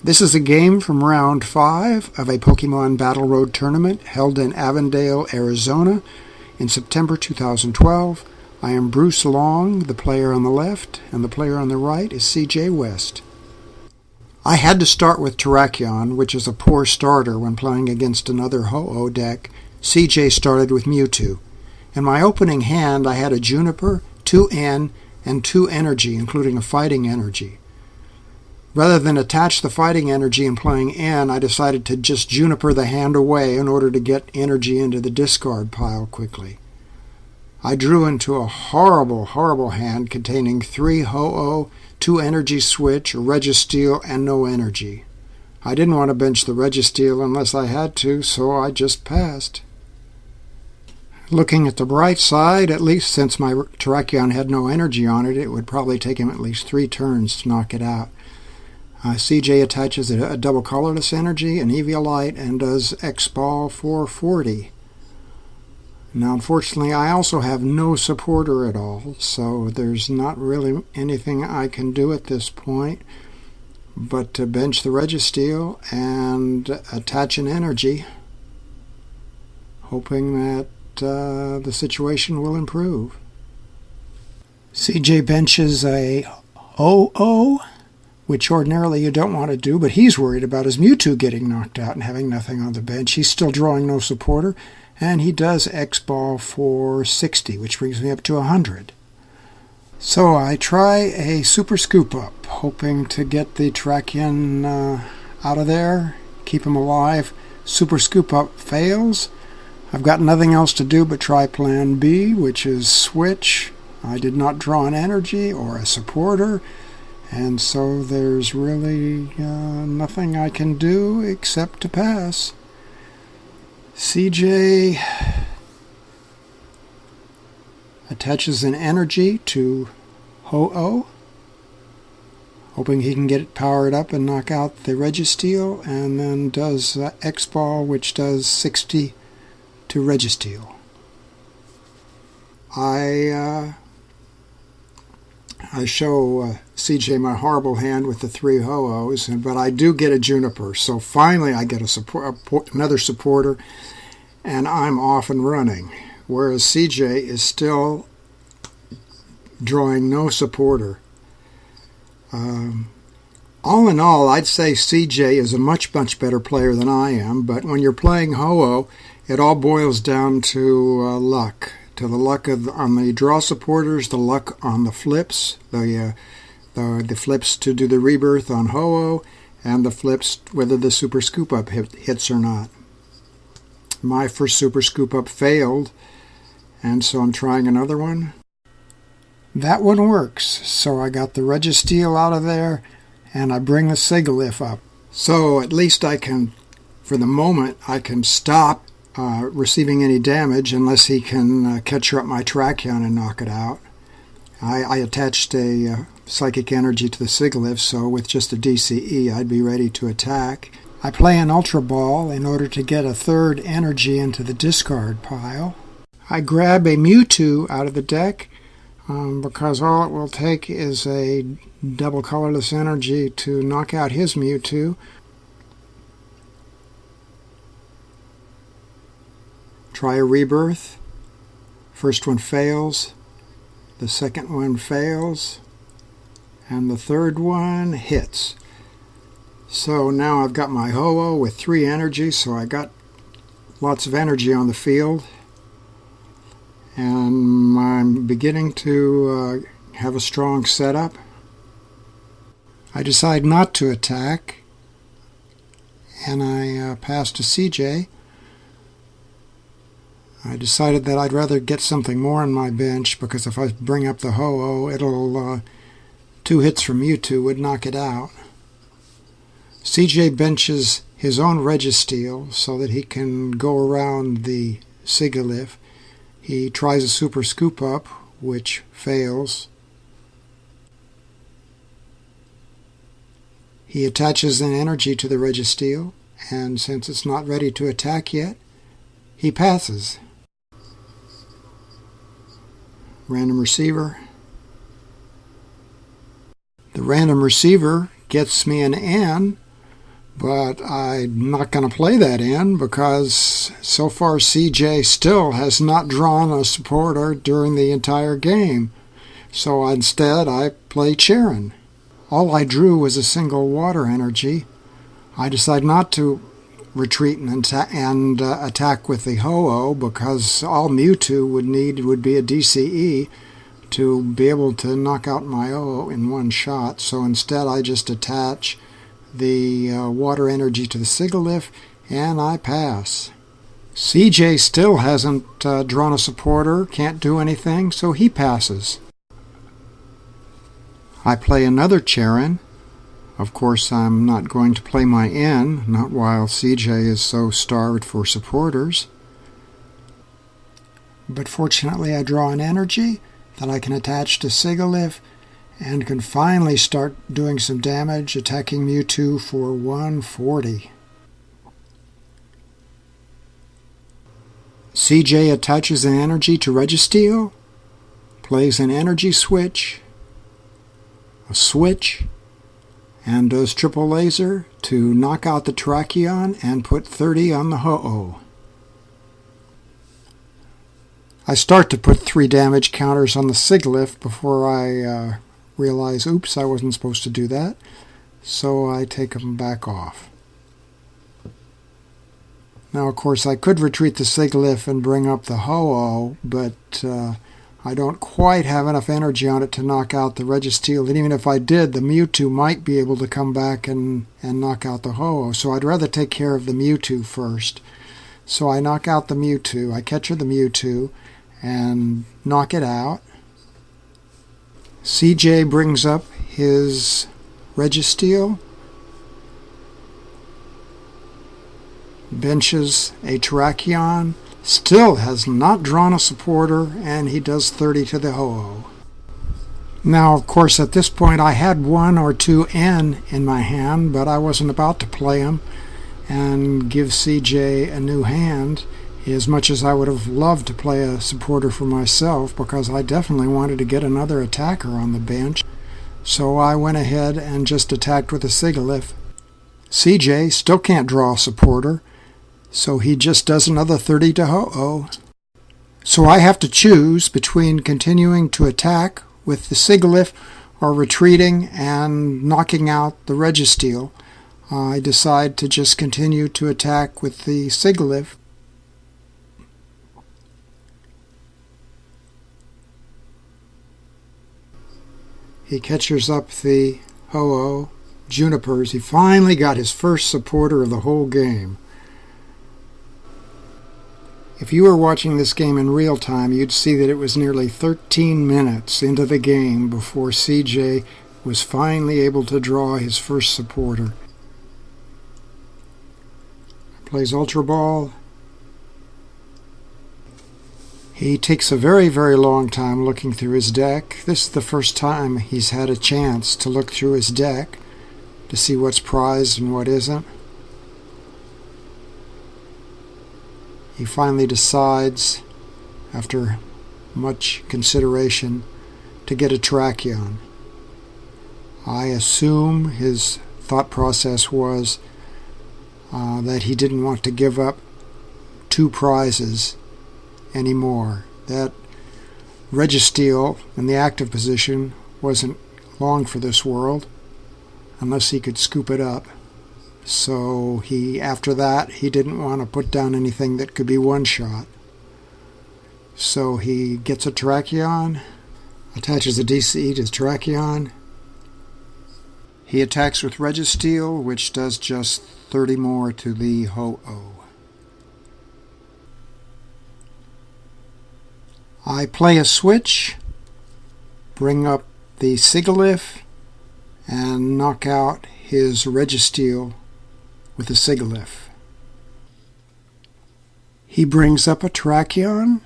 This is a game from round 5 of a Pokemon Battle Road tournament held in Avondale, Arizona in September 2012. I am Bruce Long, the player on the left, and the player on the right is CJ West. I had to start with Terrakion, which is a poor starter when playing against another Ho-Oh deck. CJ started with Mewtwo. In my opening hand, I had a Juniper, 2 N, and 2 Energy, including a Fighting Energy. Rather than attach the Fighting Energy and playing N, I decided to just Juniper the hand away in order to get energy into the discard pile quickly. I drew into a horrible, horrible hand containing 3 Ho-Oh, 2 Energy Switch, a Registeel, and no energy. I didn't want to bench the Registeel unless I had to, so I just passed. Looking at the bright side, at least since my Terrakion had no energy on it, it would probably take him at least 3 turns to knock it out. CJ attaches a double colorless energy, an Eviolite, and does X-Ball for 40. Now, unfortunately, I also have no supporter at all, so there's not really anything I can do at this point but to bench the Registeel and attach an energy, hoping that the situation will improve. CJ benches a Ho-Oh, which ordinarily you don't want to do, but he's worried about his Mewtwo getting knocked out and having nothing on the bench. He's still drawing no supporter, and he does X-Ball for 60, which brings me up to 100. So I try a Super Scoop Up, hoping to get the Terrakion out of there, keep him alive. Super Scoop Up fails. I've got nothing else to do but try Plan B, which is Switch. I did not draw an energy or a supporter, and so there's really nothing I can do except to pass. CJ attaches an energy to Ho-Oh, hoping he can get it powered up and knock out the Registeel, and then does X-Ball, which does 60 to Registeel. I show CJ my horrible hand with the 3 Ho-Ohs, but I do get a Juniper. So finally I get another supporter, and I'm off and running. Whereas CJ is still drawing no supporter. All in all, I'd say CJ is a much better player than I am, but when you're playing Ho-Oh, it all boils down to luck. To the luck on the draw supporters, the luck on the flips, the flips to do the rebirth on Ho-Oh, and the flips whether the Super Scoop Up hits or not. My first Super Scoop Up failed, and so I'm trying another one. That one works, so I got the Registeel out of there, and I bring the Sigilyph up. So at least I can, for the moment, I can stop receiving any damage unless he can catch up my Terrakion and knock it out. I attached a Psychic Energy to the Sigilyph, so with just a DCE I'd be ready to attack. I play an Ultra Ball in order to get a 3rd energy into the discard pile. I grab a Mewtwo out of the deck because all it will take is a double colorless energy to knock out his Mewtwo. Try a rebirth. First one fails, the second one fails, and the third one hits. So now I've got my Ho-Oh with 3 energy, so I got lots of energy on the field, and I'm beginning to have a strong setup. I decide not to attack, and I pass to CJ. I decided that I'd rather get something more on my bench, because if I bring up the Ho-Oh, it'll 2 hits from Mewtwo would knock it out. CJ benches his own Registeel so that he can go around the Sigilyph. He tries a Super Scoop Up, which fails. He attaches an energy to the Registeel, and since it's not ready to attack yet, he passes. Random receiver. The random receiver gets me an N, But I'm not going to play that in because so far CJ still has not drawn a supporter during the entire game. So instead I play Charon. All I drew was a single water energy. I decided not to retreat and attack with the Ho-Oh because all Mewtwo would need would be a DCE to be able to knock out my O in one shot. So instead I just attach the water energy to the Sigilyph and I pass. CJ still hasn't drawn a supporter, can't do anything, so he passes. I play another Charon. Of course, I'm not going to play my N, not while CJ is so starved for supporters. But fortunately I draw an energy that I can attach to Sigilyph and can finally start doing some damage, attacking Mewtwo for 140. CJ attaches an energy to Registeel, plays an energy switch, a switch, and does triple laser to knock out the Terrakion and put 30 on the Ho-Oh. I start to put 3 damage counters on the Sigilyph before I realize, oops, I wasn't supposed to do that, so I take them back off. Now, of course, I could retreat the Sigilyph and bring up the Ho-Oh, but I don't quite have enough energy on it to knock out the Registeel, and even if I did, the Mewtwo might be able to come back and knock out the Ho-Oh, so I'd rather take care of the Mewtwo first. So I knock out the Mewtwo, I catch the Mewtwo, and knock it out. CJ brings up his Registeel, benches a Terrakion, still has not drawn a supporter, and he does 30 to the Ho-Oh. Now, of course, at this point I had 1 or 2 N in my hand, but I wasn't about to play them and give CJ a new hand, as much as I would have loved to play a supporter for myself, because I definitely wanted to get another attacker on the bench. So I went ahead and just attacked with a Sigilyph. CJ still can't draw a supporter, so he just does another 30 to Ho-Oh. So I have to choose between continuing to attack with the Sigilyph or retreating and knocking out the Registeel. I decide to just continue to attack with the Sigilyph. He catches up the Ho-Oh, Junipers. He finally got his first supporter of the whole game. If you were watching this game in real time, you'd see that it was nearly 13 minutes into the game before CJ was finally able to draw his first supporter. Plays Ultra Ball. He takes a very, very long time looking through his deck. This is the first time he's had a chance to look through his deck to see what's prized and what isn't. He finally decides, after much consideration, to get a Terrakion. I assume his thought process was that he didn't want to give up 2 prizes anymore. That Registeel in the active position wasn't long for this world unless he could scoop it up. So after that, he didn't want to put down anything that could be one-shot. So he gets a Terrakion, attaches a DCE to Terrakion. He attacks with Registeel, which does just 30 more to the Ho-Oh. I play a switch, bring up the Sigilyph, and knock out his Registeel with the Sigilyph. He brings up a Terrakion,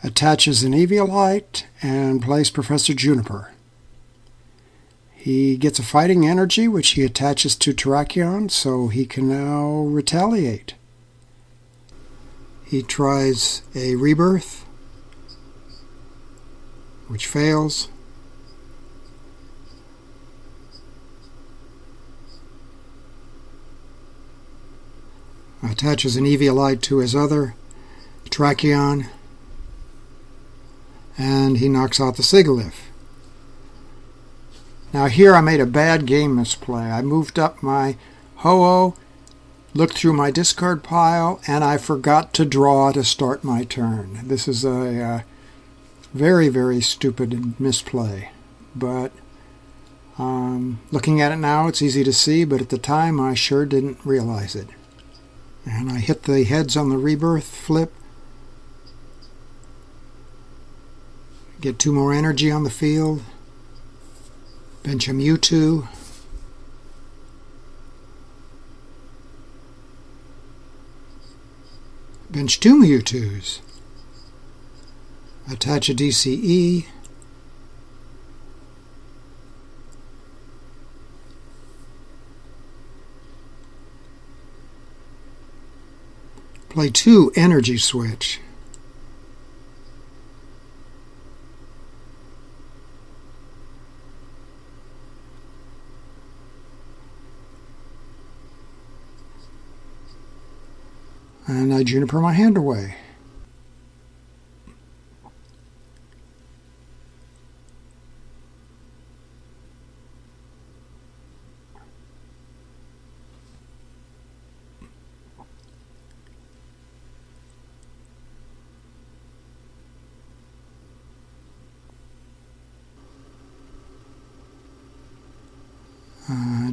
attaches an Eviolite, and plays Professor Juniper. He gets a fighting energy, which he attaches to Terrakion, so he can now retaliate. He tries a Rebirth, which fails. attaches an Eviolite to his other Trachyon, and he knocks out the Sigilyph. Now here I made a bad game misplay. I moved up my Ho-Oh, looked through my discard pile, and I forgot to draw to start my turn. This is a very, very stupid misplay. But looking at it now, it's easy to see, but at the time I sure didn't realize it. And I hit the heads on the rebirth flip. Get 2 more energy on the field. Bench a Mewtwo. Bench 2 Mewtwo's. Attach a DCE. Play 2 Energy Switch. And I Juniper my hand away.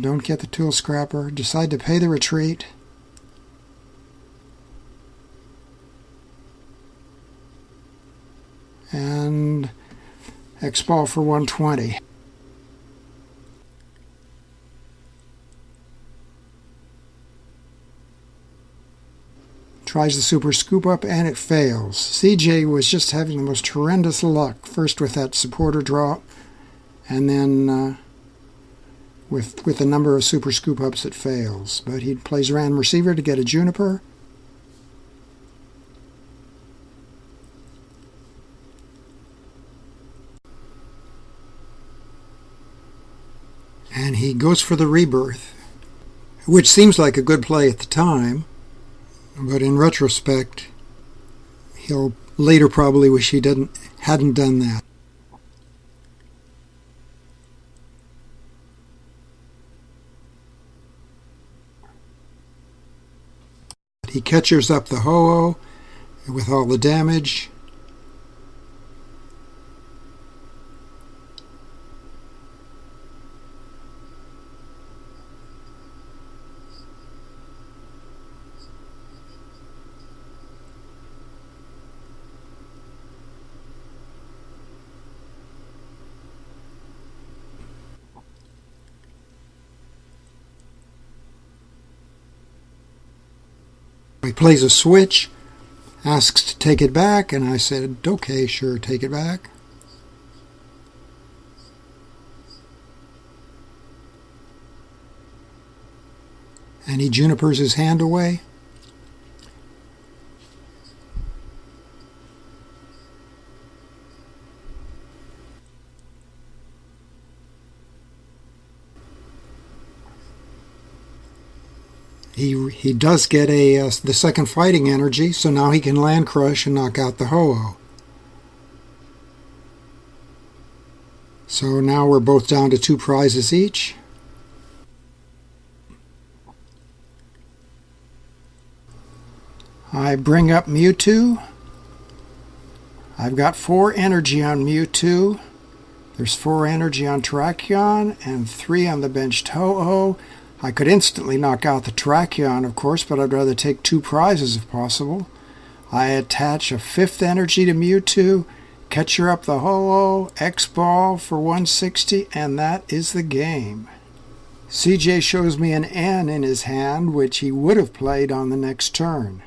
Don't get the tool scrapper. Decide to pay the retreat. And X-Ball for 120. Tries the Super Scoop Up and it fails. CJ was just having the most horrendous luck. First with that supporter drop, and then with the number of Super Scoop Ups it fails. But he plays Random Receiver to get a Juniper. And he goes for the Rebirth, which seems like a good play at the time, but in retrospect, he'll later probably wish he hadn't done that. He catchers up the Ho-Oh with all the damage. He plays a switch, asks to take it back, and I said, okay, sure, take it back. And he Junipers his hand away. He does get the second fighting energy, so now he can Land Crush and knock out the Ho-Oh. So now we're both down to 2 prizes each. I bring up Mewtwo. I've got 4 energy on Mewtwo. There's 4 energy on Trachyon and 3 on the benched Ho-Oh. I could instantly knock out the Trachyon, of course, but I'd rather take 2 prizes if possible. I attach a 5th energy to Mewtwo, catcher up the Ho-Oh, X-Ball for 160, and that is the game. CJ shows me an N in his hand, which he would have played on the next turn.